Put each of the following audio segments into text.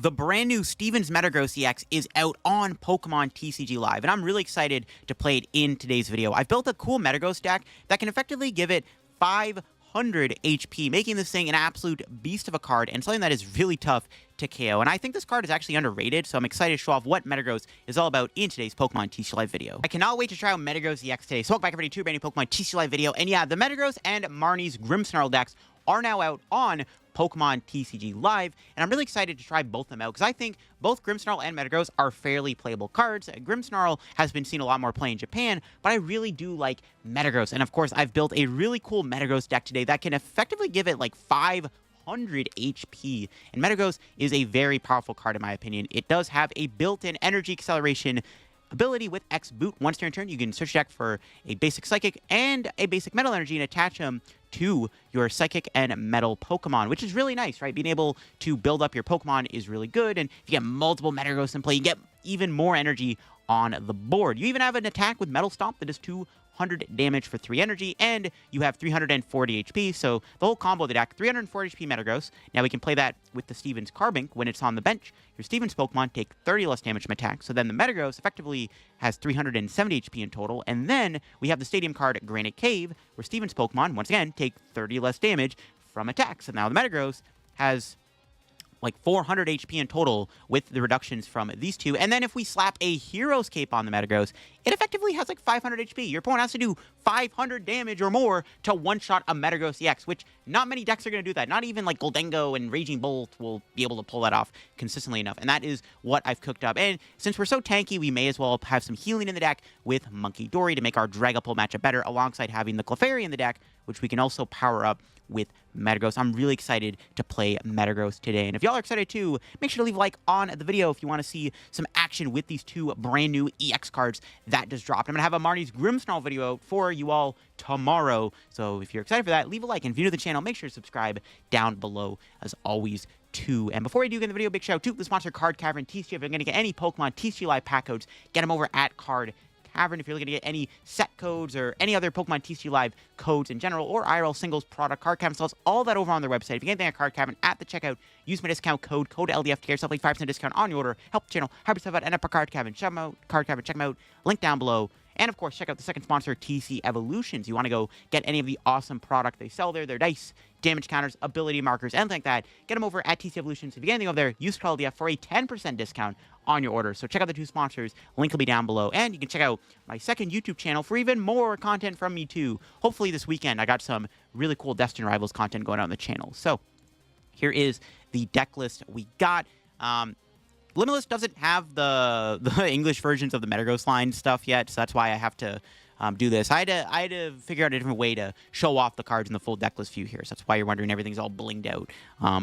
The brand new Steven's Metagross EX is out on Pokemon TCG Live, and I'm really excited to play it in today's video. I've built a cool Metagross deck that can effectively give it 500 HP, making this thing an absolute beast of a card and something that is really tough to KO. And I think this card is actually underrated, so I'm excited to show off what Metagross is all about in today's Pokemon TCG Live video. I cannot wait to try out Metagross EX today, so welcome back everybody to a brand new Pokemon TCG Live video. And yeah, the Metagross and Marnie's Grimmsnarl decks are now out on Pokemon TCG Live, and I'm really excited to try both of them out because I think both Grimmsnarl and Metagross are fairly playable cards. Grimmsnarl has been seen a lot more play in Japan, but I really do like Metagross, and of course I've built a really cool Metagross deck today that can effectively give it like 500 HP, and Metagross is a very powerful card in my opinion. It does have a built-in energy acceleration ability with X Boot. Once during turn, you can search deck for a basic Psychic and a basic Metal Energy and attach them to your Psychic and Metal Pokemon, which is really nice, right? Being able to build up your Pokemon is really good, and if you get multiple Metagross in play, you get even more energy on the board. You even have an attack with Metal Stomp that is 200 damage for 3 energy, and you have 340 HP, so the whole combo of the deck, 340 HP Metagross. Now we can play that with the Steven's Carbink when it's on the bench. Your Steven's Pokemon take 30 less damage from attack, so then the Metagross effectively has 370 HP in total, and then we have the Stadium card Granite Cave, where Steven's Pokemon, once again, take 30 less damage from attacks. So now the Metagross has like 400 HP in total with the reductions from these two. And then if we slap a Hero's Cape on the Metagross, it effectively has like 500 HP. Your opponent has to do 500 damage or more to one-shot a Metagross EX, which not many decks are going to do that. Not even like Goldengo and Raging Bolt will be able to pull that off consistently enough. And that is what I've cooked up. And since we're so tanky, we may as well have some healing in the deck with Munkidori to make our Dragapult matchup better, alongside having the Clefairy in the deck, which we can also power up with Metagross. I'm really excited to play Metagross today. And if y'all are excited too, make sure to leave a like on the video if you want to see some action with these two brand new EX cards that just dropped. I'm going to have a Marnie's Grimmsnarl video out for you all tomorrow. So if you're excited for that, leave a like. And if you're new to the channel, make sure to subscribe down below as always too. And before we do get in the video, big shout out to the sponsor Card Cavern TCG. If you're going to get any Pokemon TCG Live pack codes, get them over at Card Cavern. If you're looking to get any set codes or any other Pokemon TCG Live codes in general, or IRL singles product, Card Cavern sells all that over on their website. If you get anything at Card Cavern, at the checkout, use my discount code LDF to get yourself like 5% discount on your order. Help the channel, help yourself out, and up for Card Cavern. Check them out, Card Cavern, check them out. Link down below. And of course, check out the second sponsor, TC Evolutions. You want to go get any of the awesome product they sell there, their dice, damage counters, ability markers, anything like that. Get them over at TC Evolutions. If you get anything over there, use code LDF for a 10% discount on your order. So check out the two sponsors. Link will be down below. And you can check out my second YouTube channel for even more content from me too. Hopefully this weekend, I got some really cool Destiny Rivals content going on the channel. So here is the deck list we got. Limitless doesn't have the English versions of the Metagross line stuff yet, so that's why I have to do this. I had to figure out a different way to show off the cards in the full deck list view here, so that's why you're wondering everything's all blinged out.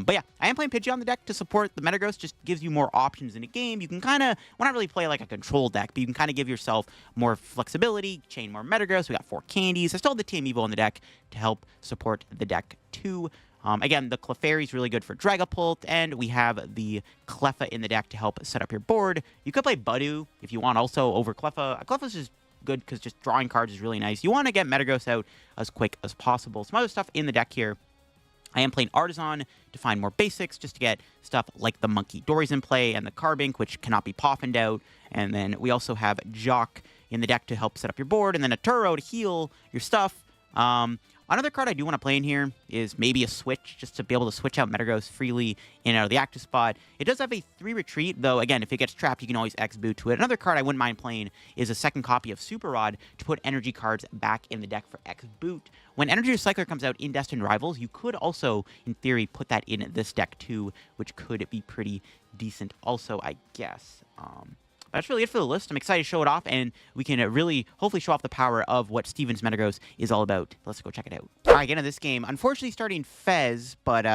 But yeah, I am playing Pidgeot on the deck to support the Metagross. Just gives you more options in a game. You can kind of, well, not really play like a control deck, but you can kind of give yourself more flexibility, chain more Metagross. We got 4 candies. I still have the Team Evo on the deck to help support the deck too. Again, the Clefairy is really good for Dragapult, and we have the Cleffa in the deck to help set up your board. You could play Buddy if you want also over Cleffa. Cleffa's just good because just drawing cards is really nice. You want to get Metagross out as quick as possible. Some other stuff in the deck here. I am playing Artazon to find more basics, just to get stuff like the Munkidori's in play and the Carbink, which cannot be poffined out. And then we also have Jacq in the deck to help set up your board, and then a Turo to heal your stuff. Another card I do want to play in here is maybe a switch, just to be able to switch out Metagross freely in and out of the active spot. It does have a 3 retreat, though, again, if it gets trapped, you can always X boot to it. Another card I wouldn't mind playing is a second copy of Super Rod to put energy cards back in the deck for X boot. When Energy Recycler comes out in Destined Rivals, you could also, in theory, put that in this deck too, which could be pretty decent also, I guess. That's really it for the list. I'm excited to show it off, and we can really, hopefully, show off the power of what Steven's Metagross is all about. Let's go check it out. All right, get into this game. Unfortunately, starting Fez, but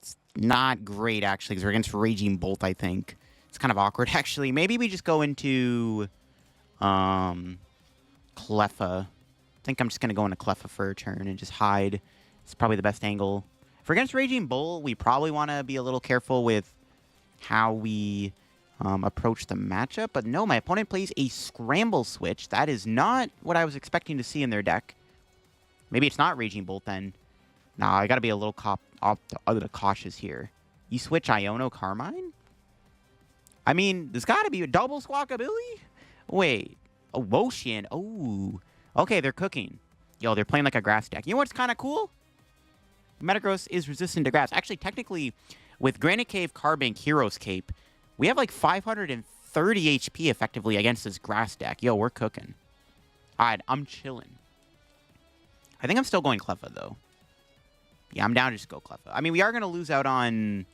it's not great, actually, because we're against Raging Bolt, I think. It's kind of awkward, actually. Maybe we just go into Cleffa. I think I'm just going to go into Cleffa for a turn and just hide. It's probably the best angle. If we're against Raging Bolt, we probably want to be a little careful with how we approach the matchup, but no, my opponent plays a Scramble Switch. That is not what I was expecting to see in their deck. Maybe it's not Raging Bolt then. Nah, I gotta be a little cautious here. You switch Iono Carmine? I mean, there's got to be a double Squawkabilly. Wait. A Woshin. Oh. Okay, they're cooking. Yo, they're playing like a grass deck. You know what's kind of cool? Metagross is resistant to grass. Actually, technically, with Granite Cave, Carbink, Hero's Cape, we have like 530 HP effectively against this grass deck. Yo, we're cooking. All right, I'm chilling. I think I'm still going Cleffa, though. Yeah, I'm down to just go Cleffa. I mean, we are going to lose out on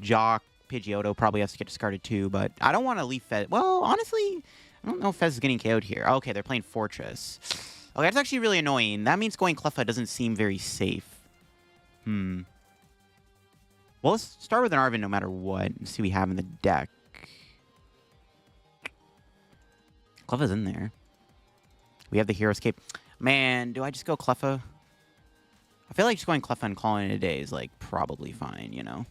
Jacq. Pidgeotto probably has to get discarded, too, but I don't want to leave Fez. Well, honestly, I don't know if Fez is getting KO'd here. Okay, they're playing Fortress. Okay, that's actually really annoying. That means going Cleffa doesn't seem very safe. Well, let's start with an Arven no matter what and see what we have in the deck. Cleffa's in there. We have the Hero's Cape. Man, do I just go Cleffa? I feel like just going Cleffa and calling it a day is, like, probably fine, you know?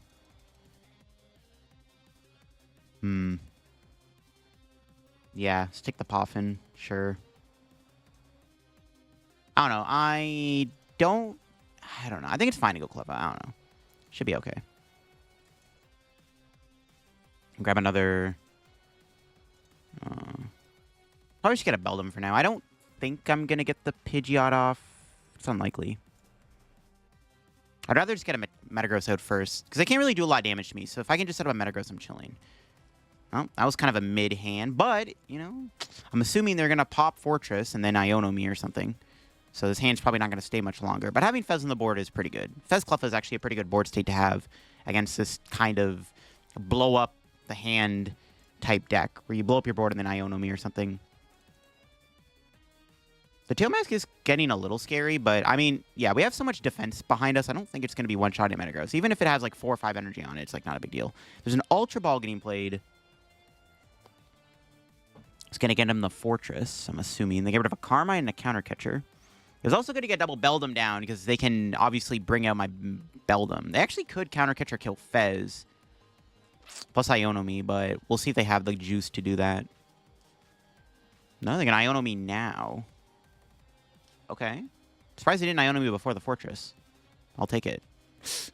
Yeah, stick the Poffin, sure. I don't know. I don't know. I think it's fine to go Cleffa. I don't know. Should be okay. Grab another... probably just get a Beldum for now. I don't think I'm going to get the Pidgeot off. It's unlikely. I'd rather just get a Metagross out first, because they can't really do a lot of damage to me. So if I can just set up a Metagross, I'm chilling. Well, that was kind of a mid-hand, but, you know, I'm assuming they're going to pop Fortress and then Iono me or something. So this hand's probably not going to stay much longer. But having Fez on the board is pretty good. Fez Cleffa is actually a pretty good board state to have against this kind of blow-up-the-hand type deck, where you blow up your board and then Iono me or something. The Tail Mask is getting a little scary, but, I mean, yeah, we have so much defense behind us, I don't think it's going to be one-shot at Metagross. Even if it has, like, 4 or 5 energy on it, it's, like, not a big deal. There's an Ultra Ball getting played. It's going to get him the Fortress, I'm assuming. They get rid of a Carmine and a Counter Catcher. It was also going to get double Beldum down, because they can obviously bring out my Beldum. They actually could Counter Catcher kill Fez, plus Iono me, but we'll see if they have the juice to do that. No, they can Iono me now. Okay. Surprised they didn't Iono me before the Fortress. I'll take it.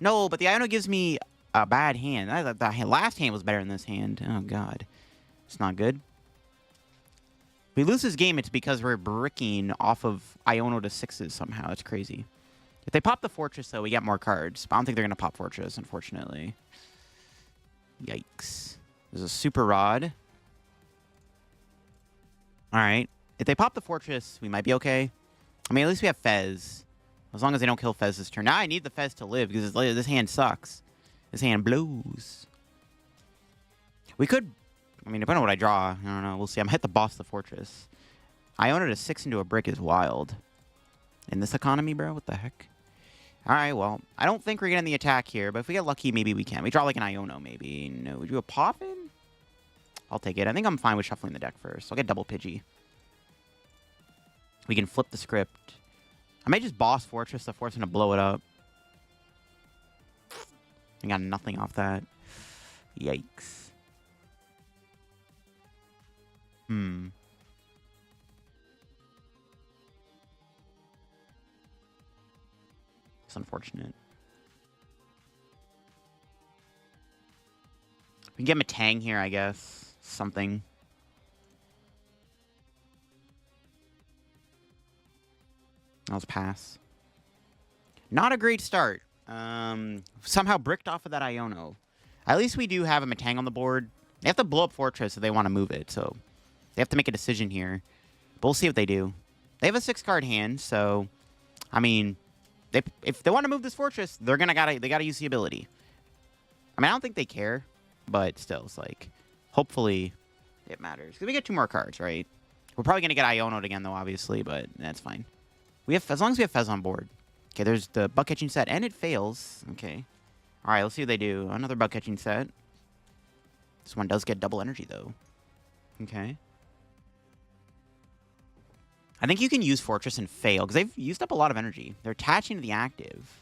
No, but the Iono gives me a bad hand. The last hand was better than this hand. Oh, God. It's not good. If we lose this game, it's because we're bricking off of Iono to 6s somehow. It's crazy. If they pop the Fortress, though, we get more cards. But I don't think they're going to pop Fortress, unfortunately. Yikes. There's a Super Rod. All right. If they pop the Fortress, we might be okay. I mean, at least we have Fez. As long as they don't kill Fez this turn. Now I need the Fez to live, because this hand sucks. This hand blows. We could... I mean, depending on what I draw, I don't know. We'll see. I'm hit the boss of the Fortress. Iono to 6 into a brick is wild. In this economy, bro? What the heck? Alright, well, I don't think we're getting the attack here, but if we get lucky, maybe we can. We draw like an Iono, maybe. No, we do a Poffin? I'll take it. I think I'm fine with shuffling the deck first. I'll get double Pidgey. We can flip the script. I may just boss Fortress to force him to blow it up. I got nothing off that. Yikes. It's unfortunate. We can get Metang here, I guess. Something. Let's pass. Not a great start. Somehow bricked off of that Iono. At least we do have a Metang on the board. They have to blow up Fortress if they want to move it, so they have to make a decision here. But we'll see what they do. They have a 6-card hand, so I mean, if they want to move this Fortress, they gotta use the ability. I mean, I don't think they care, but still, it's like, hopefully it matters. Because we get 2 more cards, right? We're probably gonna get Iono'd again, though, obviously, but that's fine. We have, as long as we have Fez on board. Okay, there's the bug catching set, and it fails. Okay. All right, let's see what they do. Another bug catching set. This one does get double energy, though. Okay. I think you can use Fortress and fail, because they've used up a lot of energy. They're attaching to the active.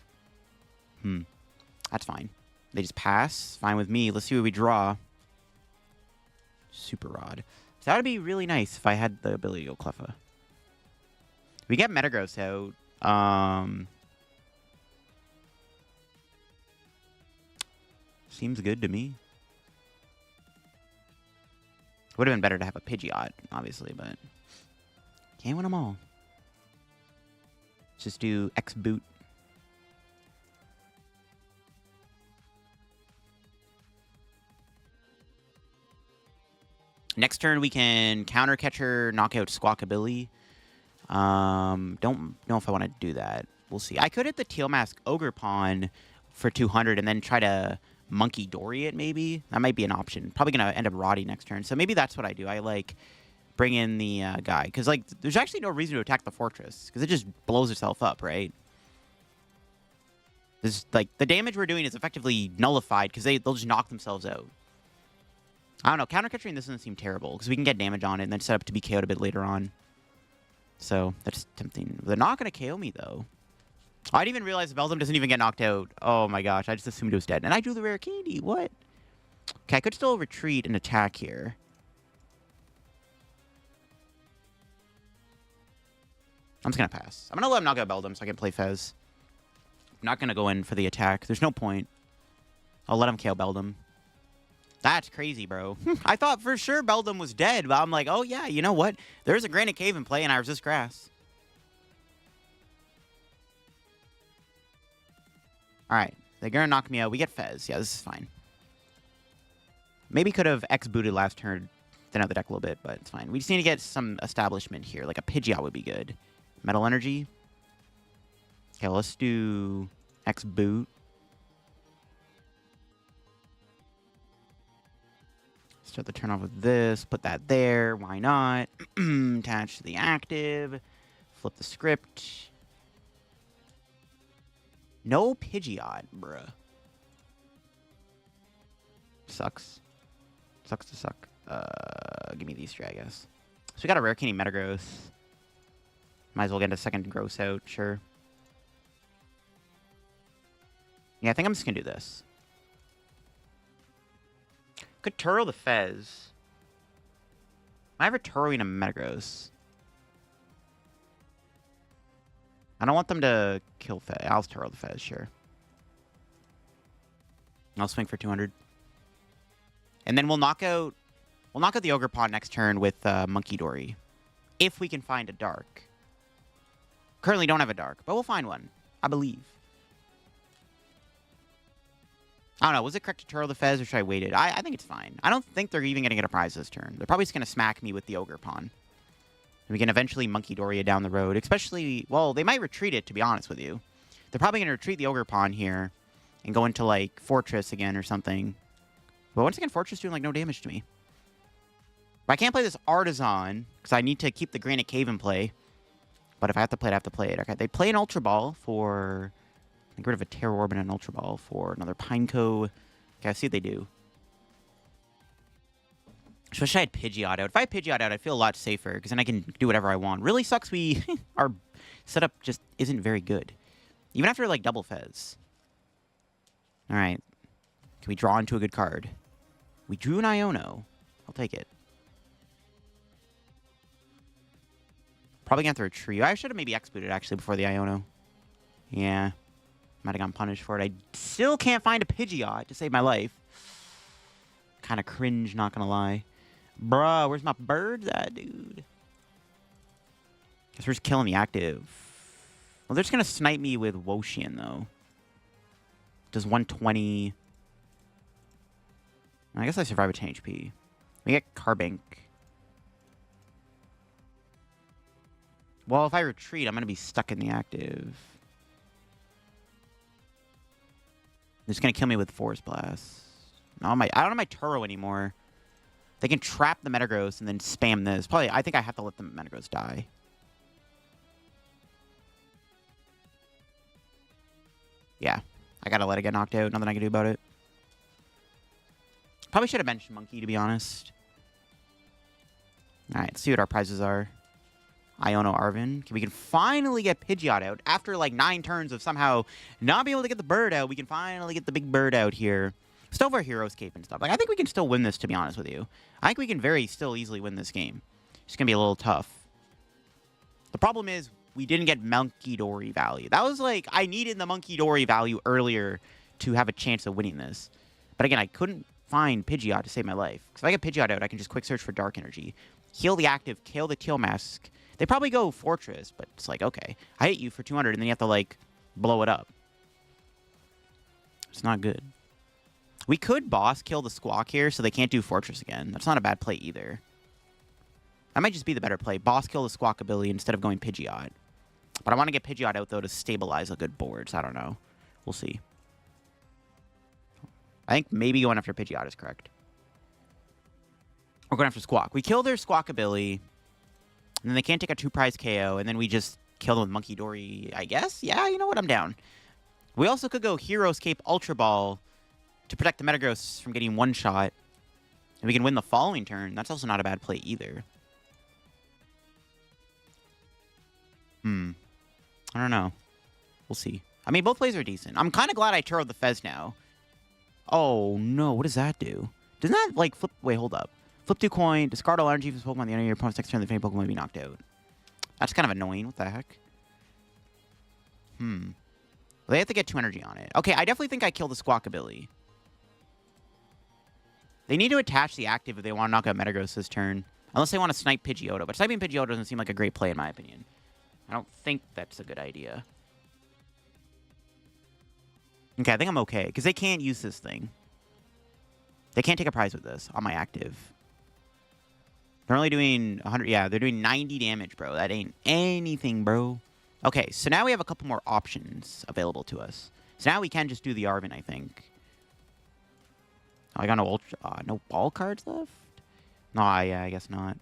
That's fine. They just pass. Fine with me. Let's see what we draw. Super Rod. So that would be really nice if I had the ability to go Cleffa. We get Metagross out. Seems good to me. Would have been better to have a Pidgeot, obviously, but can't win them all. Let's just do X boot. Next turn, we can counter catcher, knock out Squawkabilly. Don't know if I want to do that. We'll see. I could hit the Teal Mask Ogre Pawn for 200 and then try to Munkidori it, maybe. That might be an option. Probably going to end up Roddy next turn. So maybe that's what I do. I, like, bring in the guy. Because, like, there's actually no reason to attack the Fortress. Because it just blows itself up, right? This, like, the damage we're doing is effectively nullified because they'll just knock themselves out. I don't know. Counter-catching this doesn't seem terrible because we can get damage on it and then set up to be KO'd a bit later on. So that's tempting. They're not going to KO me, though. I didn't even realize Beldum doesn't even get knocked out. Oh, my gosh. I just assumed it was dead. And I drew the rare candy. What? Okay, I could still retreat and attack here. I'm just going to pass. I'm going to let him knock out Beldum so I can play Fez. I'm not going to go in for the attack. There's no point. I'll let him KO Beldum. That's crazy, bro. I thought for sure Beldum was dead, but I'm like, oh, yeah, you know what? There's a Granite Cave in play, and I resist grass. All right. They're going to knock me out. We get Fez. Yeah, this is fine. Maybe could have X-booted last turn, thin out the deck a little bit, but it's fine. We just need to get some establishment here. Like a Pidgeot would be good. Metal Energy. Okay, well, let's do X-boot. Start the turn off with this. Put that there. Why not? Attach to the active. Flip the script. No Pidgeot, bruh. Sucks. Sucks to suck. Give me these three, I guess. So we got a Rare Candy Metagross. Might as well get a second Gross out, sure. Yeah, I think I'm just gonna do this. Could Turo the Fez. I have a Turo and a Metagross. I don't want them to kill Fez. I'll Turo the Fez, sure. I'll swing for 200. And then we'll knock out the Ogre Pawn next turn with Munkidori. If we can find a dark. Currently don't have a dark, but we'll find one. I believe. I don't know. Was it correct to Turo the Fez or should I wait it? I think it's fine. I don't think they're even going to get a prize this turn. They're probably just going to smack me with the Ogre Pawn. And we can eventually Munkidori it down the road. Especially, well, they might retreat it, to be honest with you. They're probably going to retreat the Ogre Pawn here and go into, like, Fortress again or something. But once again, Fortress doing, like, no damage to me. But I can't play this Artazon because I need to keep the Granite Cave in play. But if I have to play it, I have to play it. Okay, they play an Ultra Ball for... Get rid of a Terror Orb and an Ultra Ball for another Pineco. Okay, let's see what they do. So I wish I had Pidgeot out. If I had Pidgeot out, I'd feel a lot safer, because then I can do whatever I want. Really sucks our setup just isn't very good. Even after, like, double Fez. Alright. Can we draw into a good card? We drew an Iono. I'll take it. Probably gonna have to retreat. I should have maybe X-booted, actually, before the Iono. Yeah. Might have gotten punished for it. I still can't find a Pidgeot to save my life. Kind of cringe, not gonna lie. Bruh, where's my birds at, dude? Guess we're just killing the active. Well, they're just gonna snipe me with Woshian, though. Does 120... I guess I survive with 10 HP. We get Carbink. Well, if I retreat, I'm gonna be stuck in the active. They're just going to kill me with Force Blast. I don't have my Turo anymore. They can trap the Metagross and then spam this. Probably, I think I have to let the Metagross die. Yeah. I got to let it get knocked out. Nothing I can do about it. Probably should have mentioned Monkey, to be honest. Alright, let's see what our prizes are. Iono Arven. We can finally get Pidgeot out. After like 9 turns of somehow not being able to get the bird out, we can finally get the big bird out here. Still over Hero's Cape and stuff. Like, I think we can still win this, to be honest with you. I think we can still easily win this game. It's going to be a little tough. The problem is we didn't get Munkidori value. That was like, I needed the Munkidori value earlier to have a chance of winning this. But again, I couldn't find Pidgeot to save my life. Because if I get Pidgeot out, I can just quick search for Dark Energy. Heal the active, kill the Teal Mask. They probably go Fortress, but it's like, okay. I hit you for 200, and then you have to, like, blow it up. It's not good. We could boss kill the Squawk here, so they can't do Fortress again. That's not a bad play either. That might just be the better play. Boss kill the Squawk ability instead of going Pidgeot. But I want to get Pidgeot out, though, to stabilize a good board, so I don't know. We'll see. I think maybe going after Pidgeot is correct. We're going after Squawk. We kill their Squawk ability, and then they can't take a 2-prize KO, and then we just kill them with Munkidori, I guess? Yeah, you know what? I'm down. We also could go Hero's Cape Ultra Ball to protect the Metagross from getting one-shot, and we can win the following turn. That's also not a bad play either. I don't know. We'll see. I mean, both plays are decent. I'm kind of glad I Turo'd the Fez now. Oh, no. What does that do? Doesn't that, like, flip... Wait, hold up. Flip 2 coin, discard all energy from this Pokemon at the end of your opponent's next turn, the Pokemon will be knocked out. That's kind of annoying. What the heck? Well, they have to get 2 energy on it. Okay, I definitely think I kill the Squawk ability. They need to attach the active if they want to knock out Metagross this turn. Unless they want to snipe Pidgeotto. But sniping Pidgeotto doesn't seem like a great play, in my opinion. I don't think that's a good idea. Okay, I think I'm okay. Because they can't use this thing. They can't take a prize with this on my active. They're only doing 100... Yeah, they're doing 90 damage, bro. That ain't anything, bro. Okay, so now we have a couple more options available to us. So now we can just do the Arven, I think. Oh, I got no ultra... no ball cards left? No, yeah, I guess not.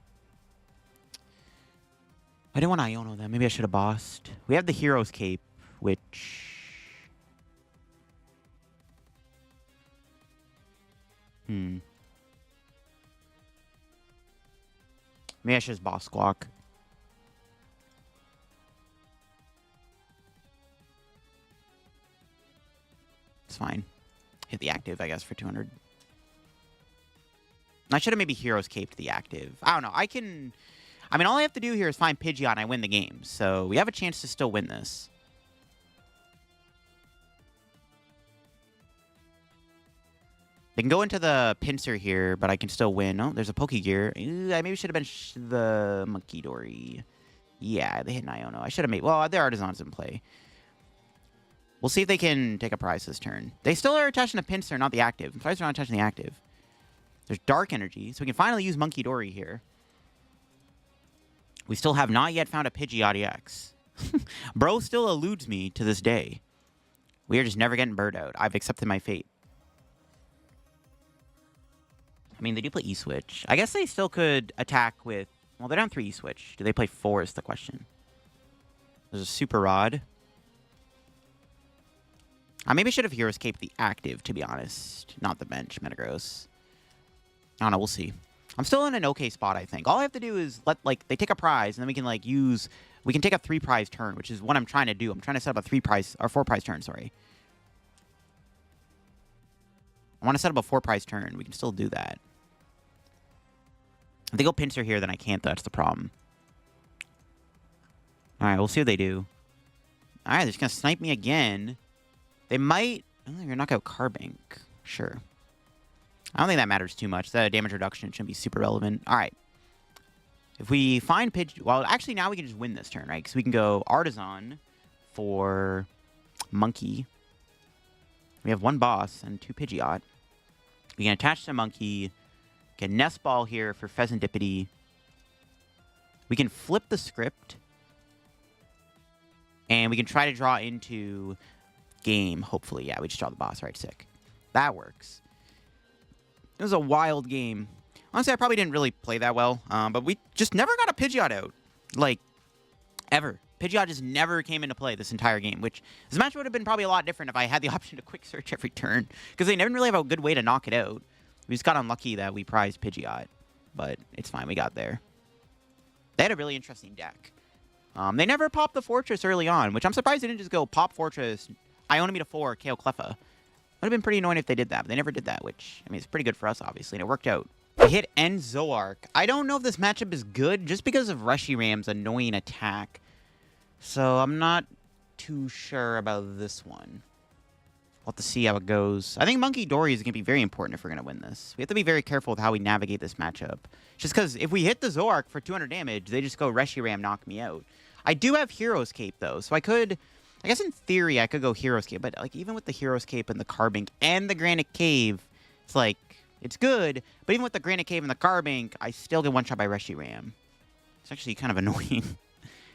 I didn't want to Iono them. Maybe I should have bossed. We have the Hero's Cape, which... Maybe I should just boss Squawk. It's fine. Hit the active, I guess, for 200. I should have maybe Hero's Caped the active. I don't know. I can... I mean, all I have to do here is find Pidgeot and I win the game. So we have a chance to still win this. They can go into the pincer here, but I can still win. Oh, there's a Pokegear. I maybe should have been the Munkidori. Yeah, they hit an Iono. I should have made... Well, their Artazon's in play. We'll see if they can take a prize this turn. They still are attaching a pincer, not the active. I'm surprised they're not attaching the active. There's Dark Energy, so we can finally use Munkidori here. We still have not yet found a Pidgeot EX. Bro still eludes me to this day. We are just never getting bird out. I've accepted my fate. I mean, they do play E-Switch. I guess they still could attack with... Well, they're down 3 E-Switch. Do they play 4 is the question. There's a Super Rod. I maybe should have Hero's Cape the active, to be honest. Not the bench, Metagross. I don't know, we'll see. I'm still in an okay spot, I think. All I have to do is let, like, they take a prize, and then we can, like, use... We can take a 3-prize turn, which is what I'm trying to do. I'm trying to set up a 3-prize... Or 4-prize turn, sorry. I want to set up a 4-prize turn. We can still do that. If they go pincer here, then I can't. That's the problem. Alright, we'll see what they do. Alright, they're just going to snipe me again. They might... I don't think they're going to knock out Carbink. Sure. I don't think that matters too much. The damage reduction shouldn't be super relevant. Alright. If we find Pidgeot... Well, actually, now we can just win this turn, right? Because we can go Artazon for Monkey. We have 1 boss and 2 Pidgeot. We can attach to Monkey... Get Nest Ball here for Fezandipiti. We can flip the script. And we can try to draw into game, hopefully. Yeah, we just draw the boss. Right, sick. That works. It was a wild game. Honestly, I probably didn't really play that well. But we just never got a Pidgeot out. Like, ever. Pidgeot just never came into play this entire game. Which, this match would have been probably a lot different if I had the option to quick search every turn. Because they never really have a good way to knock it out. We just got unlucky that we prized Pidgeot, but it's fine. We got there. They had a really interesting deck. They never popped the Fortress early on, which I'm surprised they didn't just go pop Fortress, Iono me to 4, KO Cleffa. Would have been pretty annoying if they did that, but they never did that, which, I mean, it's pretty good for us, obviously, and it worked out. We hit End Zoark. I don't know if this matchup is good just because of Reshiram's annoying attack, so I'm not too sure about this one. We'll have to see how it goes. I think Munkidori is going to be very important if we're going to win this. We have to be very careful with how we navigate this matchup. Just because if we hit the Zoroark for 200 damage, they just go Reshiram, knock me out. I do have Hero's Cape, though, so I could... I guess in theory, I could go Hero's Cape, but like even with the Hero's Cape and the Carbink and the Granite Cave, it's like, it's good, but even with the Granite Cave and the Carbink, I still get one-shot by Reshiram. It's actually kind of annoying.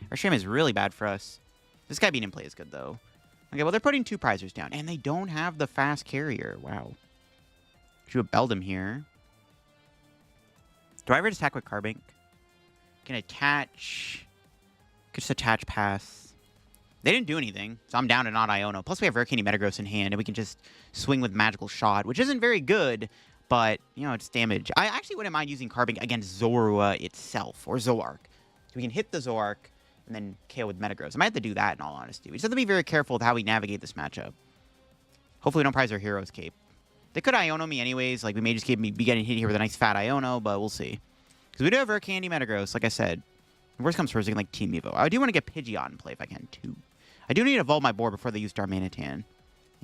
Reshiram is really bad for us. This guy being in play is good, though. Okay, well, they're putting 2 prizers down, and they don't have the fast carrier. Wow. Do a Beldum here. Do I ever attack with Carbink? Can attach... Could just attach pass. They didn't do anything, so I'm down to not Iono. Plus, we have Rare Candy Metagross in hand, and we can just swing with Magical Shot, which isn't very good, but, you know, it's damage. I actually wouldn't mind using Carbink against Zorua itself, or Zoroark. So we can hit the Zoroark, and then KO with Metagross. I might have to do that, in all honesty. We just have to be very careful with how we navigate this matchup. Hopefully we don't prize our Hero's Cape. They could Iono me anyways. Like, we may just be getting hit here with a nice fat Iono, but we'll see. Because we do have Rare Candy Metagross, like I said. Worst comes first, we can, like, Team Evo. I do want to get Pidgeot in play if I can, too. I do need to evolve my board before they use Darmanitan.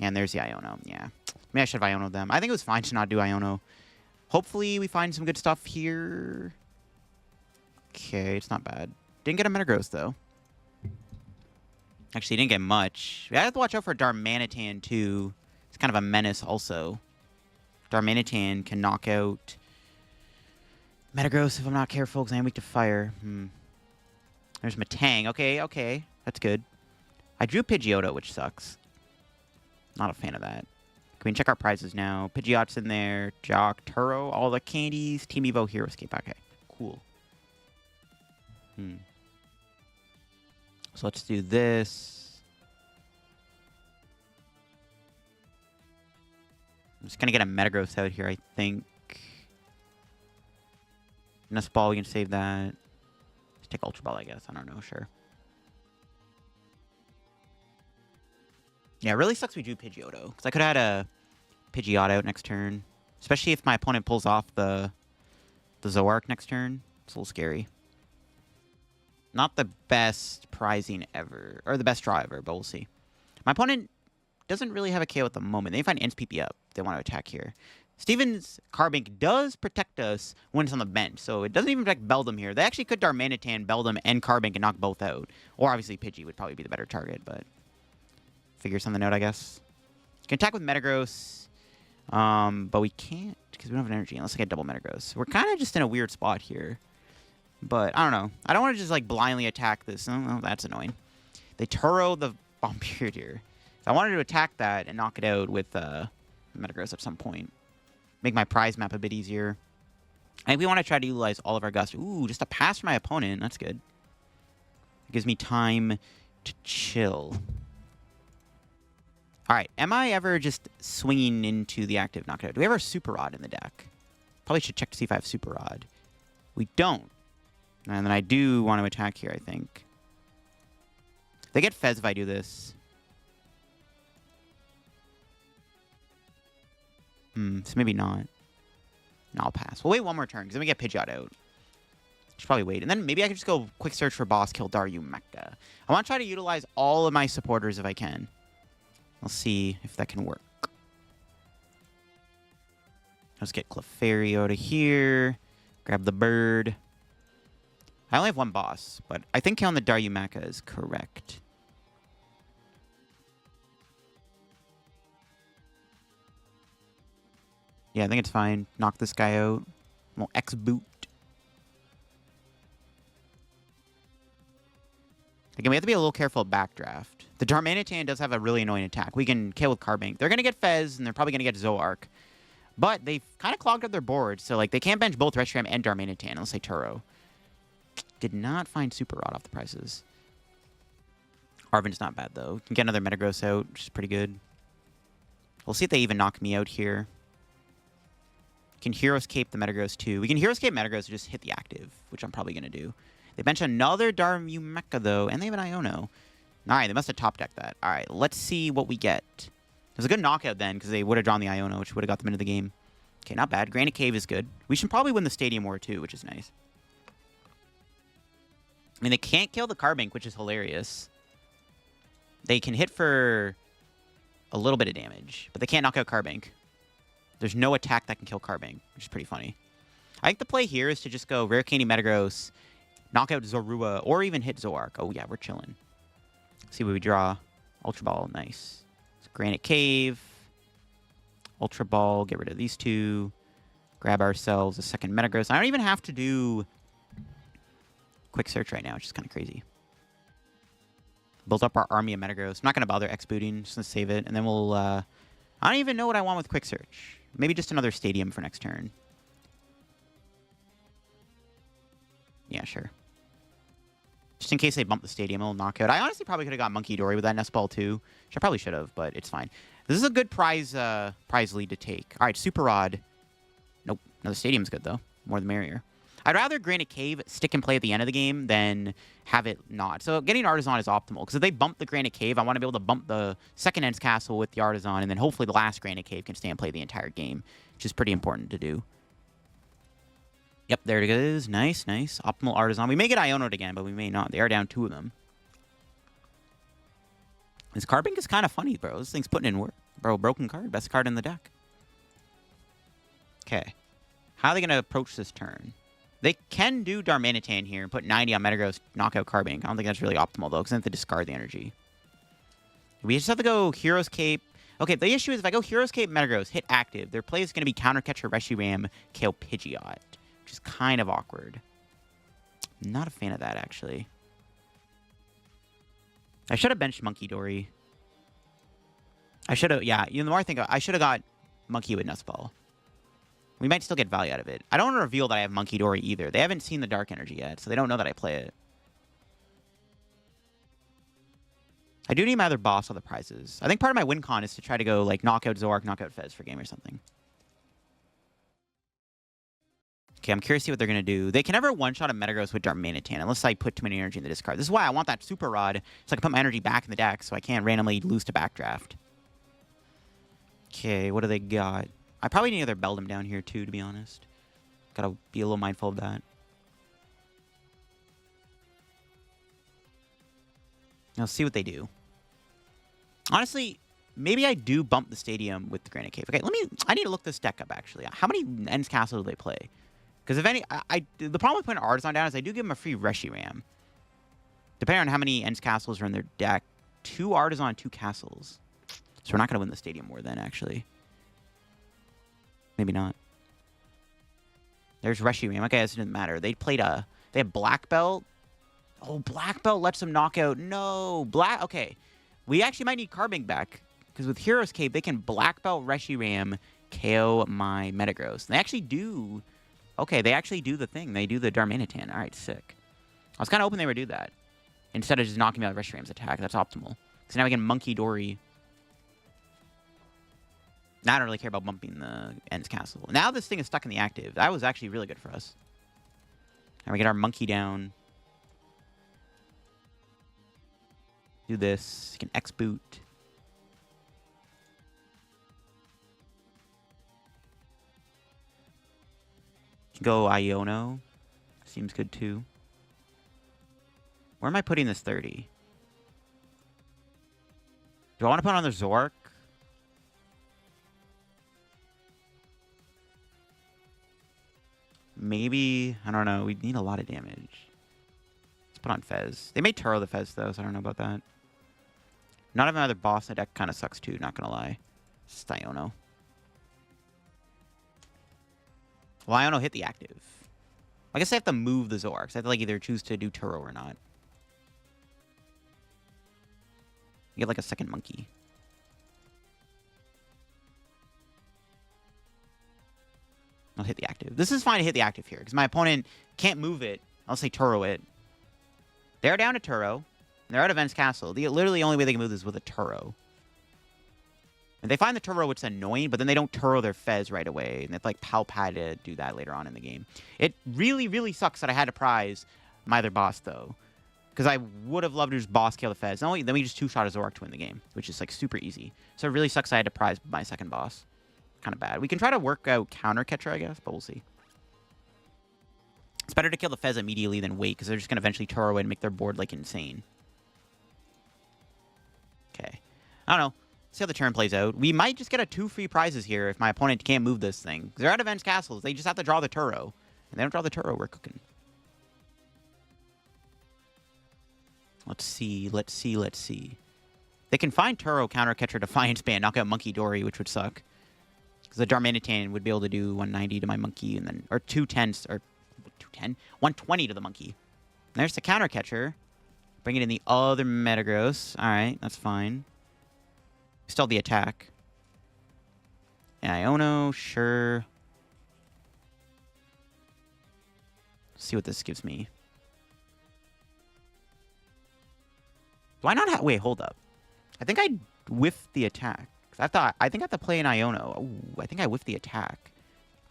And there's the Iono, yeah. Maybe I should have Iono'd them. I think it was fine to not do Iono. Hopefully we find some good stuff here. Okay, it's not bad. Didn't get a Metagross, though. Actually, didn't get much. I have to watch out for Darmanitan, too. It's kind of a menace, also. Darmanitan can knock out Metagross if I'm not careful, because I'm weak to fire. There's Metang. Okay, okay. That's good. I drew Pidgeotto, which sucks. Not a fan of that. Can we check our prizes now? Pidgeot's in there. Jacq, Turo, all the candies. Team Evo, Hero's Cape. Okay, cool. So let's do this. I'm just going to get a Metagross out here, I think. Nest Ball, we can save that. Let's take Ultra Ball, I guess. I don't know, sure. Yeah, it really sucks we drew Pidgeotto, because I could have had a Pidgeot out next turn. Especially if my opponent pulls off the Zoroark next turn. It's a little scary. Not the best prizing ever, or the best draw ever, but we'll see. My opponent doesn't really have a KO at the moment. They find NSPP up. They want to attack here. Steven's Carbink does protect us when it's on the bench, so it doesn't even protect Beldum here. They actually could Darmanitan, Beldum, and Carbink and knock both out. Or obviously Pidgey would probably be the better target, but figure something out, I guess. You can attack with Metagross, but we can't because we don't have an energy unless I get double Metagross. We're kind of just in a weird spot here. But, I don't know. I don't want to just, like, blindly attack this. Oh, that's annoying. They Turo the Bomb Period here. So I wanted to attack that and knock it out with Metagross at some point. Make my prize map a bit easier. I think we want to try to utilize all of our Gust. Ooh, just a pass from my opponent. That's good. It gives me time to chill. All right. Am I ever just swinging into the active knockout? Do we have our Super Rod in the deck? Probably should check to see if I have Super Rod. We don't. And then I do want to attack here, I think. They get Fez if I do this. So maybe not. No, I'll pass. We'll wait one more turn, because then we get Pidgeot out. Should probably wait. And then maybe I can just go quick search for boss, kill Darumaka. I want to try to utilize all of my supporters if I can. We'll see if that can work. Let's get Clefairy out of here. Grab the bird. I only have one boss, but I think killing the Darumaka is correct. Yeah, I think it's fine. Knock this guy out. We'll X-boot. Again, we have to be a little careful of backdraft. The Darmanitan does have a really annoying attack. We can kill with Carbink. They're going to get Fez, and they're probably going to get Zoroark. But they've kind of clogged up their board, so like they can't bench both Reshiram and Darmanitan. Let's say Turo. Did not find Super Rod off the prices. Arven's not bad, though. Can get another Metagross out, which is pretty good. We'll see if they even knock me out here. Can Hero's Cape the Metagross, too. We can Hero's Cape Metagross to just hit the active, which I'm probably going to do. They bench another Darumaka, though, and they have an Iono. All right, they must have top-decked that. All right, let's see what we get. It was a good knockout then, because they would have drawn the Iono, which would have got them into the game. Okay, not bad. Granite Cave is good. We should probably win the Stadium War, too, which is nice. I mean, they can't kill the Carbink, which is hilarious. They can hit for a little bit of damage. But they can't knock out Carbink. There's no attack that can kill Carbink, which is pretty funny. I think the play here is to just go Rare Candy Metagross, knock out Zorua, or even hit Zoark. Oh, yeah, we're chilling. See what we draw. Ultra Ball, nice. Granite Cave. Ultra Ball, get rid of these two. Grab ourselves a second Metagross. I don't even have to do Quick Search right now, which is kind of crazy. Build up our army of Metagross. I'm not going to bother X-booting, just going to save it. And then we'll, I don't even know what I want with Quick Search. Maybe just another Stadium for next turn. Yeah, sure. Just in case they bump the Stadium, it'll knock out. I honestly probably could have got Munkidori with that Nest Ball too. Which I probably should have, but it's fine. This is a good prize lead to take. All right, Super Rod. Nope. No, the Stadium's good, though. More the merrier. I'd rather Granite Cave stick and play at the end of the game than have it not. So getting Artazon is optimal. Because if they bump the Granite Cave, I want to be able to bump the second Ends Castle with the Artazon, and then hopefully the last Granite Cave can stay and play the entire game, which is pretty important to do. Yep, there it is. Nice, nice. Optimal Artazon. We may get Iono'd again, but we may not. They are down 2 of them. This Carbink is kind of funny, bro. This thing's putting in work. Bro, broken card. Best card in the deck. Okay. How are they going to approach this turn? They can do Darmanitan here and put 90 on Metagross, knock out Carbink. I don't think that's really optimal, though, because then they have to discard the energy. We just have to go Hero's Cape. Okay, the issue is if I go Hero's Cape, Metagross, hit active, their play is going to be Counter Catcher, Reshiram, KO Pidgeot, which is kind of awkward. I'm not a fan of that, actually. I should have benched Munkidori. I should have, yeah, you know, the more I think, I should have got Monkey with Nest Ball. We might still get value out of it. I don't want to reveal that I have Munkidori either. They haven't seen the Dark Energy yet, so they don't know that I play it. I do need my other boss on the prizes. I think part of my win con is to try to go, like, knock out Zoark, knock out Fez for game or something. Okay, I'm curious to see what they're going to do. They can never one-shot a Metagross with Darmanitan unless I put too many energy in the discard. This is why I want that Super Rod, so I can put my energy back in the deck so I can't randomly lose to Backdraft. Okay, what do they got? I probably need another Beldum down here, too, to be honest. Gotta be a little mindful of that. Now, see what they do. Honestly, maybe I do bump the Stadium with the Granite Cave. Okay, I need to look this deck up, actually. How many Ends Castle do they play? Because if any... the problem with putting Artazon down is I do give them a free Reshiram. Depending on how many Ends Castles are in their deck, 2 Artazon, 2 Castles. So we're not going to win the Stadium War then, actually. Maybe not. There's Reshiram. Okay, this didn't matter. They played a... They have Black Belt. Oh, Black Belt lets them knock out. No. Okay. We actually might need Carbink back. Because with Hero's Cape, they can Black Belt Reshiram KO my Metagross. They actually do... Okay, they actually do the thing. They do the Darmanitan. All right, sick. I was kind of hoping they would do that. Instead of just knocking me out of Reshiram's attack. That's optimal. So now we get Munkidori. Now I don't really care about bumping the Ends Castle. Now this thing is stuck in the active. That was actually really good for us. Now we get our Monkey down. Do this. You can X-boot. Go Iono. Seems good too. Where am I putting this 30? Do I want to put on the Zork? Maybe. I don't know. We need a lot of damage. Let's put on Fez. They may Turo the Fez though, so I don't know about that. Not having another boss in the deck kind of sucks too, not going to lie. It's Iono. Well, Iono hit the active. I guess I have to move the Zork. So I have to like either choose to do Turo or not. You get like a second monkey. I'll hit the active. This is fine to hit the active here because my opponent can't move it. I'll say Turo it. They're down to Turo. They're out of Ends Castle. The literally only way they can move this is with a Turo. And they find the Turo, which is annoying, but then they don't Turo their Fez right away. And they have to, like, Pal Pad to do that later on in the game. It really, really sucks that I had to prize my other boss, though. Because I would have loved to just boss kill the Fez. Then we just two-shot a Zorak to win the game, which is, like, super easy. So it really sucks I had to prize my second boss. Kind of bad. We can try to work out Counter Catcher, I guess, but we'll see. It's better to kill the Fez immediately than wait, because they're just going to eventually Turo it and make their board, like, insane. Okay. I don't know. See how the turn plays out. We might just get a 2 free prizes here if my opponent can't move this thing. They're out of Events Castles. They just have to draw the Turo. And they don't draw the Turo, we're cooking. Let's see. They can find Turo, counter catcher, Defiance Band, knock out Munkidori, which would suck. Because the Darmanitan would be able to do 190 to my monkey, and then, or 210, or 210? 120 to the monkey. And there's the counter catcher. Bring it in the other Metagross. Alright, that's fine. Still the attack. And Iono, sure. Let's see what this gives me. Do I not have... Wait, hold up. I think I whiffed the attack. I think I have to play an Iono. Ooh, I think I whiffed the attack.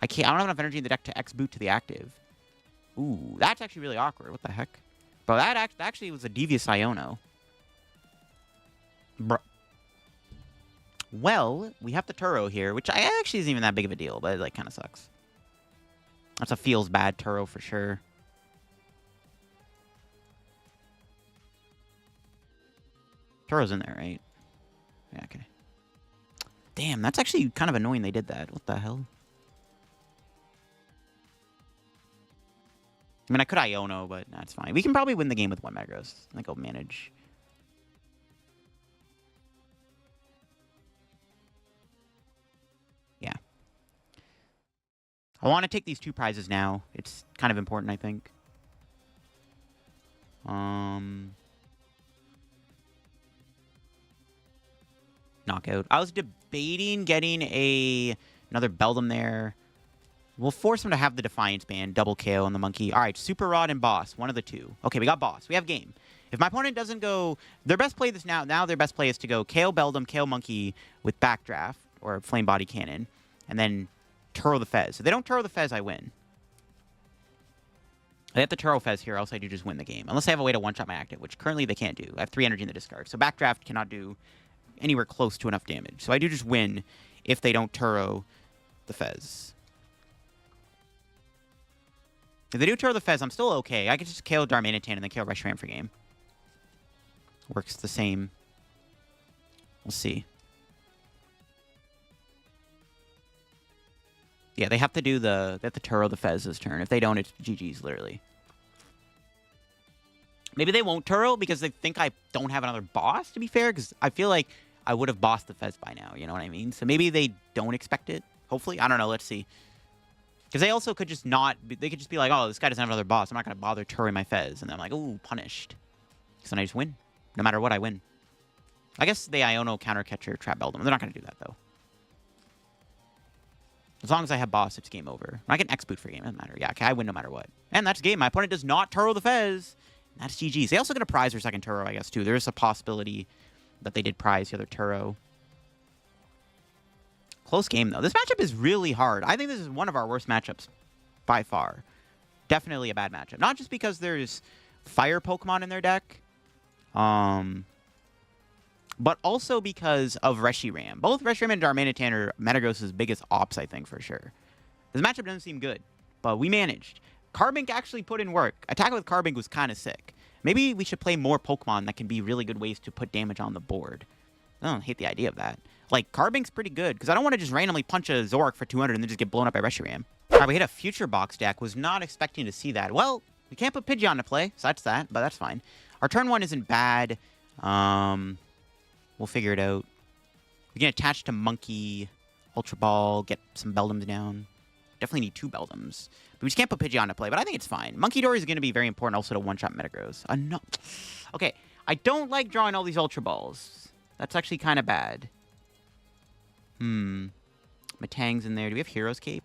I don't have enough energy in the deck to X-boot to the active. Ooh, that's actually really awkward. What the heck? Bro, that actually was a devious Iono. Bro. Well, we have the Turo here, which actually isn't even that big of a deal, but it like kind of sucks. That's a feels bad Turo for sure. Turo's in there, right? Yeah, okay. Damn, that's actually kind of annoying they did that. What the hell? I mean, I could Iono, but that's fine. We can probably win the game with 1 Metagross. I think I'll manage. Yeah. I want to take these 2 prizes now. It's kind of important, I think. Knockout. I was debating getting another Beldum there. We'll force him to have the Defiance Band, double KO on the monkey. All right, Super Rod and Boss, one of the 2. Okay, we got Boss. We have game. If my opponent doesn't go... Their best play this now their best play is to go KO Beldum, KO Monkey with Backdraft, or Flame Body Cannon, and then Turo the Fez. If they don't Turo the Fez, I win. They have to Turo Fez here, else I do just win the game. Unless I have a way to one-shot my active, which currently they can't do. I have 3 energy in the discard. So Backdraft cannot do anywhere close to enough damage. So I do just win if they don't Turo the Fez. If they do Turo the Fez, I'm still okay. I can just KO Darmanitan and then KO Reshiram for game. Works the same. We'll see. Yeah, they have to do the Turo the Fez this turn. If they don't, it's GG's, literally. Maybe they won't Turo because they think I don't have another boss, to be fair, because I feel like I would have bossed the Fez by now, you know what I mean? So maybe they don't expect it, hopefully. I don't know, let's see. Because they also could just not... They could just be like, oh, this guy doesn't have another boss. I'm not going to bother Turing my Fez. And then I'm like, ooh, punished. So then I just win. No matter what, I win. I guess they Iono counter catcher trap Beldum. They're not going to do that, though. As long as I have boss, it's game over. I can X-boot for game. Doesn't matter. Yeah, okay, I win no matter what. And that's game. My opponent does not Turo the Fez. And that's GG's. They also get a prize for second Turo, I guess, too. There is a possibility that they did prize the other Turo. Close game, though. This matchup is really hard. I think this is one of our worst matchups by far. Definitely a bad matchup. Not just because there's fire Pokemon in their deck, but also because of Reshiram. Both Reshiram and Darmanitan are Metagross' biggest ops, I think, for sure. This matchup doesn't seem good, but we managed. Carbink actually put in work. Attack with Carbink was kind of sick. Maybe we should play more Pokemon that can be really good ways to put damage on the board. I don't hate the idea of that. Like, Carbink's pretty good, because I don't want to just randomly punch a Zoroark for 200 and then just get blown up by Reshiram. Alright, we hit a Future Box deck. Was not expecting to see that. Well, we can't put Pidgeot into play, so that's that, but that's fine. Our turn 1 isn't bad. We'll figure it out. We can attach to Monkey, Ultra Ball, get some Beldums down. Definitely need 2 Beldums. But we just can't put Pidgeot into play, but I think it's fine. Munkidori is going to be very important also to one-shot Metagross. No. Okay, I don't like drawing all these Ultra Balls. That's actually kind of bad. Metang's in there. Do we have Hero's Cape?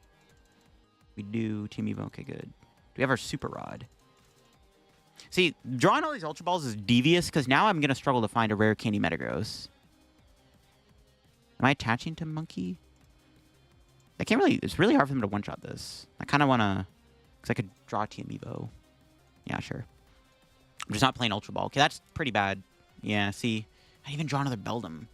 We do. Team Evo. Okay, good. Do we have our Super Rod? See, drawing all these Ultra Balls is devious because now I'm going to struggle to find a Rare Candy Metagross. Am I attaching to Monkey? I can't really... It's really hard for them to one-shot this. I kind of want to... Because I could draw Team Evo. Yeah, sure. I'm just not playing Ultra Ball. Okay, that's pretty bad. Yeah, see? I even draw another Beldum.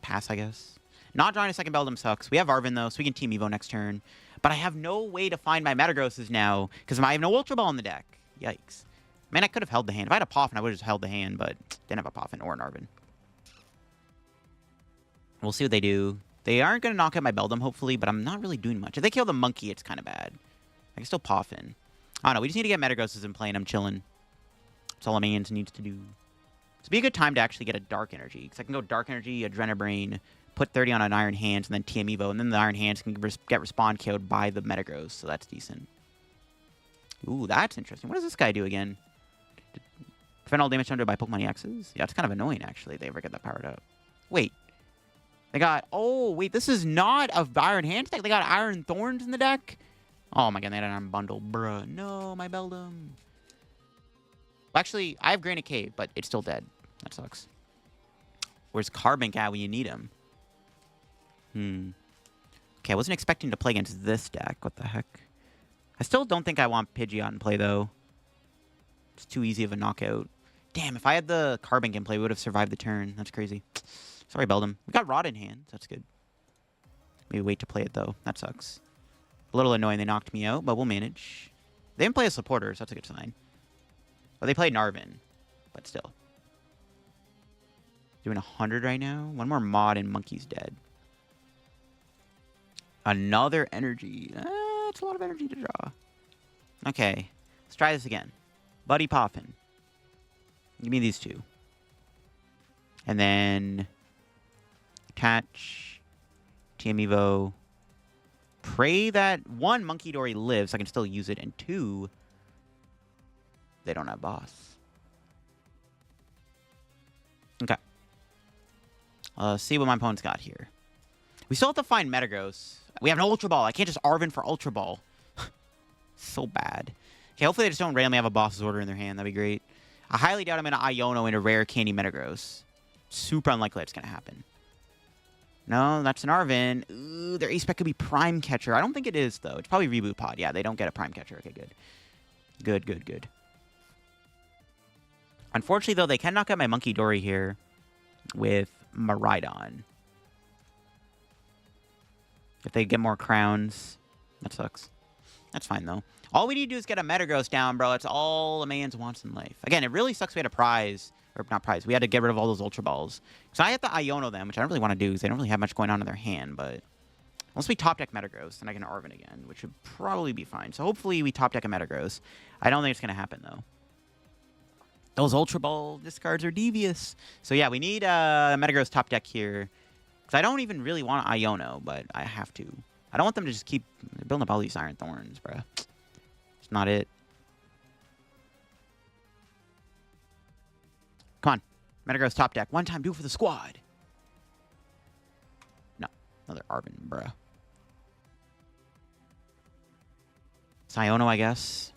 Pass, I guess. Not drawing a second Beldum sucks. We have Arven, though, so we can Team Evo next turn. But I have no way to find my Metagrosses now, because I have no Ultra Ball in the deck. Yikes. Man, I could have held the hand. If I had a Poffin, I would have just held the hand, but didn't have a Poffin or an Arven. We'll see what they do. They aren't going to knock out my Beldum, hopefully, but I'm not really doing much. If they kill the monkey, it's kind of bad. I can still Poffin. I don't know. We just need to get Metagrosses in play, and I'm chilling. That's all Amans needs to do. This would be a good time to actually get a Dark Energy, because I can go Dark Energy, Adrenabrain, put 30 on an Iron Hands, and then TM Evo, and then the Iron Hands can get Respawn killed by the Metagross, so that's decent. Ooh, that's interesting. What does this guy do again? Prevent all damage done by Pokemon EXs? Yeah, it's kind of annoying, actually, if they ever get that powered up. Wait. They got... Oh, wait, this is not a Iron Hands deck? They got Iron Thorns in the deck? Oh my god, they had an Iron Bundle. Bruh. No, my Beldum. Well, actually, I have Granite Cave, but it's still dead. That sucks. Where's Carbink at when you need him? Okay, I wasn't expecting to play against this deck. What the heck? I still don't think I want Pidgeot in play, though. It's too easy of a knockout. Damn, if I had the Carbink in play, we would have survived the turn. That's crazy. Sorry, Beldum. We got Rod in hand. That's good. Maybe wait to play it, though. That sucks. A little annoying they knocked me out, but we'll manage. They didn't play a supporter, so that's a good sign. But they played Arven. But still. Doing 100 right now. One more mod and Monkey's dead. Another energy. That's a lot of energy to draw. Okay. Let's try this again. Buddy Poffin. Give me these two. And then... Attach. TM Evo. Pray that, one, Munkidori lives, so I can still use it, and two, they don't have boss. Okay. See what my opponent's got here. We still have to find Metagross. We have an Ultra Ball. I can't just Arven for Ultra Ball. So bad. Okay, hopefully they just don't randomly have a boss's order in their hand. That'd be great. I highly doubt I'm going to Iono into Rare Candy Metagross. Super unlikely that's going to happen. No, that's an Arven. Ooh, their ace spec could be Prime Catcher. I don't think it is, though. It's probably Reboot Pod. Yeah, they don't get a Prime Catcher. Okay, good. Good, good, good. Unfortunately, though, they can knock out my Munkidori here with Miraidon. If they get more crowns, that sucks. That's fine, though. All we need to do is get a Metagross down, bro. That's all a man's wants in life. Again, it really sucks we had a prize. Or not prize. We had to get rid of all those Ultra Balls. So I have to Iono them, which I don't really want to do because they don't really have much going on in their hand. But unless we top deck Metagross, then I can Arven again, which would probably be fine. So hopefully we top deck a Metagross. I don't think it's going to happen, though. Those Ultra Ball discards are devious. So yeah, we need a Metagross top deck here. Because I don't even really want Iono, but I have to. I don't want them to just keep building up all these Iron Thorns, bruh. It's not it. Come on. Metagross top deck. One time, do it for the squad. No. Another Arven, bruh. Iono, I guess.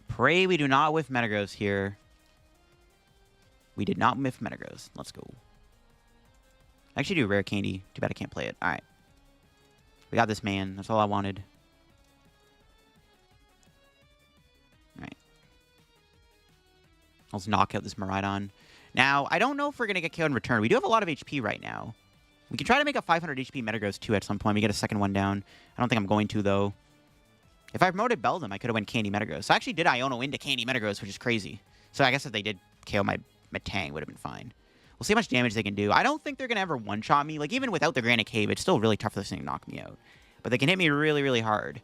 Pray we do not whiff Metagross here. We did not whiff Metagross. Let's go. I actually do Rare Candy. Too bad I can't play it. Alright. We got this, man. That's all I wanted. Alright. Let's knock out this Miraidon. Now, I don't know if we're going to get KO'd in return. We do have a lot of HP right now. We can try to make a 500 HP Metagross 2 at some point. We get a second one down. I don't think I'm going to, though. If I promoted Beldum, I could have went Candy Metagross. So I actually did Iono into Candy Metagross, which is crazy. So I guess if they did KO my Metang, would have been fine. We'll see how much damage they can do. I don't think they're going to ever one-shot me. Like, even without the Granite Cave, it's still really tough for this thing to knock me out. But they can hit me really, really hard.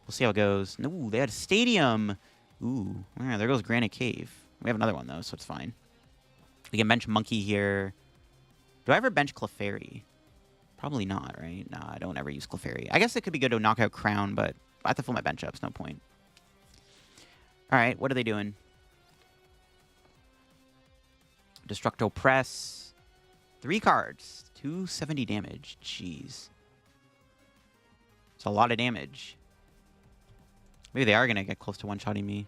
We'll see how it goes. Ooh, they had a Stadium. Ooh, yeah, there goes Granite Cave. We have another one, though, so it's fine. We can bench Monkey here. Do I ever bench Clefairy? Probably not, right? Nah, I don't ever use Clefairy. I guess it could be good to knock out Crown, but I have to fill my bench up. It's no point. All right, what are they doing? Destructo Press. 3 cards. 270 damage. Jeez. It's a lot of damage. Maybe they are going to get close to one-shotting me.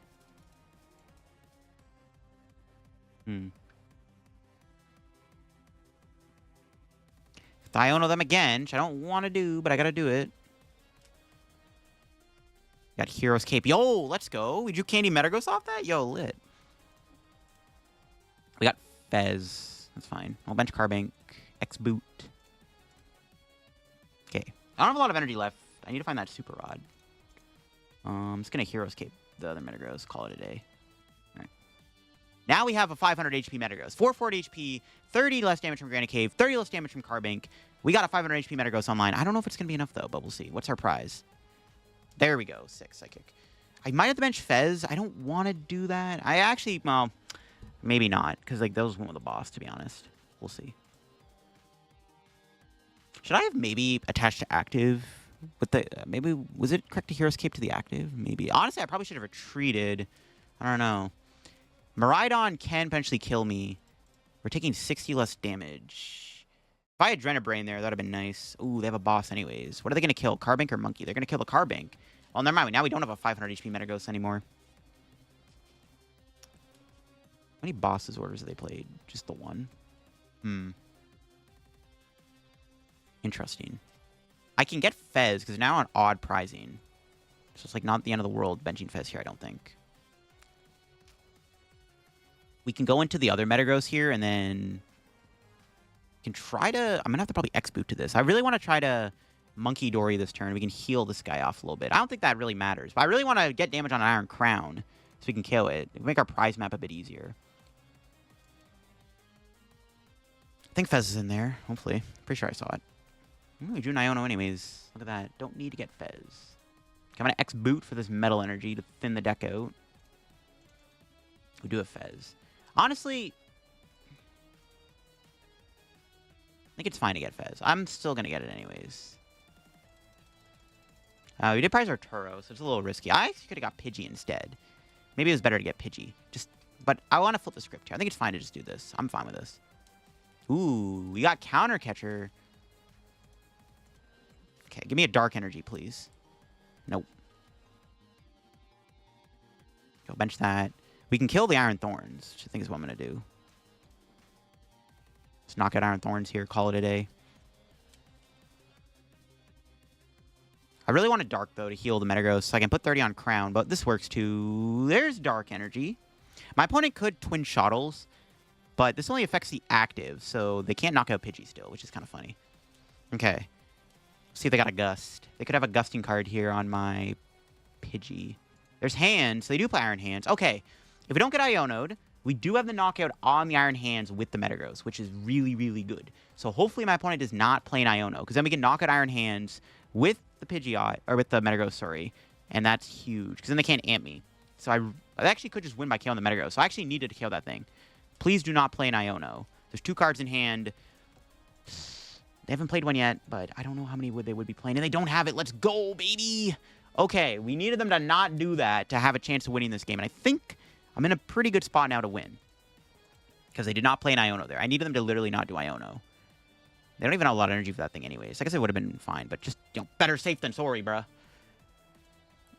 If I Iono them again, which I don't want to do, but I got to do it. Got Hero's Cape. Yo, let's go. We drew Candy Metagross off that? Yo, lit. We got Fez. That's fine. I'll bench Carbink. X-Boot. Okay. I don't have a lot of energy left. I need to find that Super Rod. I'm just going to Hero's Cape the other Metagross. Call it a day. Now we have a 500 HP Metagross. 440 HP, 30 less damage from Granite Cave, 30 less damage from Carbink. We got a 500 HP Metagross online. I don't know if it's going to be enough, though, but we'll see. What's our prize? There we go. 6 Psychic. I might have to bench Fez. I don't want to do that. I actually, well, maybe not, because like those went with the boss, to be honest. We'll see. Should I have maybe attached to active? With the maybe was it correct to Hero's Cape to the active? Maybe. Honestly, I probably should have retreated. I don't know. Miraidon can potentially kill me. We're taking 60 less damage. If I had Drenabrain there, that would have been nice. Ooh, they have a boss anyways. What are they going to kill? Carbink or Monkey? They're going to kill the Carbink. Well, never mind. Now we don't have a 500 HP Metagross anymore. How many bosses orders have they played? Just the one? Interesting. I can get Fez, because now on odd pricing. So it's like not the end of the world benching Fez here, I don't think. We can go into the other Metagross here, and then... we can try to... I'm going to have to probably X-boot to this. I really want to try to Munkidori this turn. We can heal this guy off a little bit. I don't think that really matters. But I really want to get damage on an Iron Crown, so we can KO it. It can make our prize map a bit easier. I think Fez is in there, hopefully. Pretty sure I saw it. Ooh, we drew an Iono anyways. Look at that. Don't need to get Fez. I'm going to X-boot for this Metal Energy to thin the deck out. We do have Fez. Honestly, I think it's fine to get Fez. I'm still going to get it anyways. We did prize our Turo, so it's a little risky. I actually could have got Pidgey instead. Maybe it was better to get Pidgey. But I want to flip the script here. I think it's fine to just do this. I'm fine with this. Ooh, we got Counter Catcher. Okay, give me a Dark Energy, please. Nope. Go bench that. We can kill the Iron Thorns, which I think is what I'm going to do. Let's knock out Iron Thorns here, call it a day. I really want a Dark, though, to heal the Metagross, so I can put 30 on Crown, but this works too. There's Dark Energy. My opponent could Twin Shottles, but this only affects the active, so they can't knock out Pidgey still, which is kind of funny. Okay. Let's see if they got a Gust. They could have a Gusting card here on my Pidgey. There's Hands, so they do play Iron Hands. Okay. If we don't get Iono'd, we do have the knockout on the Iron Hands with the Metagross, which is really, really good. So hopefully my opponent does not play an Iono, because then we can knock out Iron Hands with the Pidgeot, or with the Metagross, sorry. And that's huge, because then they can't amp me. So I actually could just win by KOing the Metagross. So I actually needed to KO that thing. Please do not play an Iono. There's 2 cards in hand. They haven't played one yet, but I don't know how many they would be playing. And they don't have it. Let's go, baby! Okay, we needed them to not do that to have a chance of winning this game. And I think I'm in a pretty good spot now to win. Because they did not play an Iono there. I needed them to literally not do Iono. They don't even have a lot of energy for that thing anyways. I guess it would have been fine, but just, you know, better safe than sorry, bruh.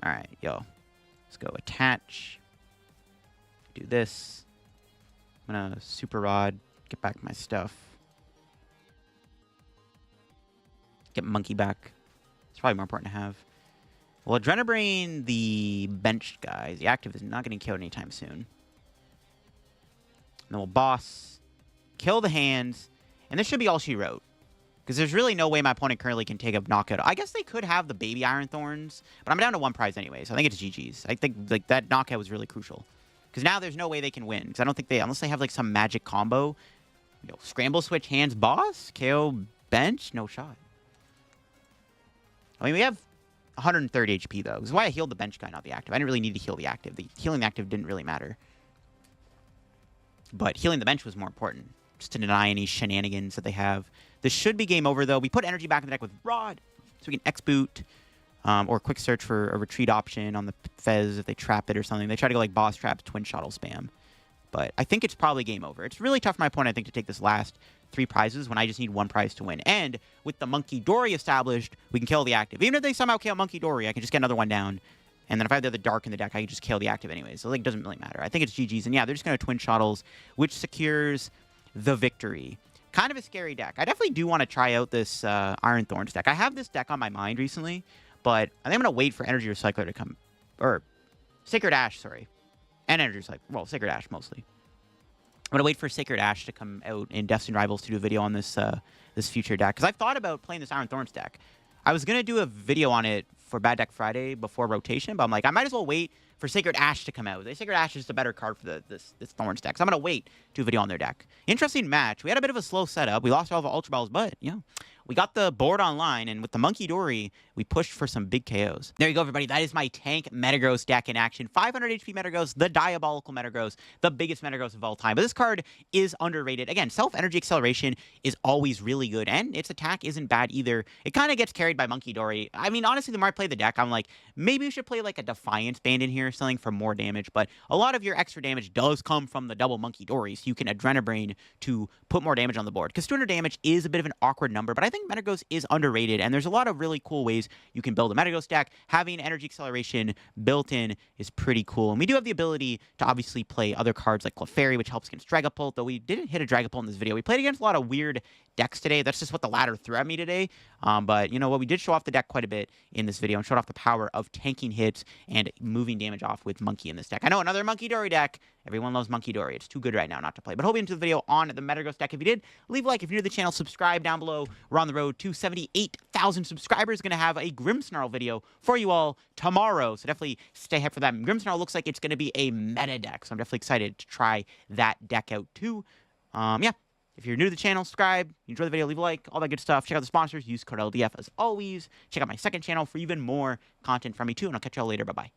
Alright, yo. Let's go attach. Do this. I'm gonna Super Rod. Get back my stuff. Get Monkey back. It's probably more important to have. Well, Adrenabrain, the benched guys, the active is not getting killed anytime soon. And then we'll boss, kill the hands, and this should be all she wrote. Because there's really no way my opponent currently can take a knockout. I guess they could have the baby Iron Thorns, but I'm down to 1 prize anyway, so I think it's GG's. I think like that knockout was really crucial. Because now there's no way they can win. Because I don't think they, unless they have like some magic combo, you know, Scramble Switch, Hands, Boss, KO, Bench, no shot. I mean, we have 130 HP, though. This is why I healed the bench guy, not the active. I didn't really need to heal the active. Healing the active didn't really matter. But healing the bench was more important, just to deny any shenanigans that they have. This should be game over, though. We put energy back in the deck with Rod, so we can X-boot, or quick search for a retreat option on the Fez if they trap it or something. They try to go like Boss Trap, Twin Shuttle spam. But I think it's probably game over. It's really tough for my opponent, I think, to take this last 3 prizes when I just need 1 prize to win. And with the Munkidori established, we can kill the active. Even if they somehow kill Munkidori, I can just get another one down. And then if I have the other Dark in the deck, I can just kill the active anyway. So like, it doesn't really matter. I think it's GG's. And yeah, they're just going to Twin Shuttles, which secures the victory. Kind of a scary deck. I definitely do want to try out this Iron Thorns deck. I have this deck on my mind recently, but I think I'm going to wait for Energy Recycler to come. Or Sacred Ash, sorry. And Energy Recycler. Well, Sacred Ash mostly. I'm going to wait for Sacred Ash to come out in Destiny Rivals to do a video on this this future deck. Because I've thought about playing this Iron Thorns deck. I was going to do a video on it for Bad Deck Friday before rotation, but I'm like, I might as well wait for Sacred Ash to come out. The Sacred Ash is a better card for this Thorns deck, so I'm going to wait to do a video on their deck. Interesting match. We had a bit of a slow setup. We lost all of our Ultra Balls, but, you know, we got the board online, and with the Munkidori, we pushed for some big KOs. There you go, everybody. That is my Tank Metagross deck in action. 500 HP Metagross, the Diabolical Metagross, the biggest Metagross of all time. But this card is underrated. Again, Self-Energy Acceleration is always really good, and its attack isn't bad either. It kind of gets carried by Munkidori. I mean, honestly, the more I play the deck, I'm like, maybe we should play like a Defiance Band in here, something for more damage, but a lot of your extra damage does come from the double Munkidori, so you can Adrenabrain to put more damage on the board. Because 200 damage is a bit of an awkward number, but I think Metagross is underrated, and there's a lot of really cool ways you can build a Metagross deck. Having Energy Acceleration built in is pretty cool, and we do have the ability to obviously play other cards like Clefairy, which helps against Dragapult, though we didn't hit a Dragapult in this video. We played against a lot of weird decks today. That's just what the ladder threw at me today, but you know what, we did show off the deck quite a bit in this video and showed off the power of tanking hits and moving damage off with Monkey in this deck. I know, another Munkidori deck. Everyone loves Munkidori. It's too good right now not to play. But hope you enjoyed the video on the Metagross deck. If you did, leave a like. If you're new to the channel, subscribe down below. We're on the road to 78,000 subscribers. Going to have a Grimmsnarl video for you all tomorrow. So definitely stay hyped for that. Grimmsnarl looks like it's going to be a meta deck. So I'm definitely excited to try that deck out too. Yeah. If you're new to the channel, subscribe. You enjoy the video, leave a like, all that good stuff. Check out the sponsors. Use code LDF as always. Check out my second channel for even more content from me too. And I'll catch y'all later. Bye-bye.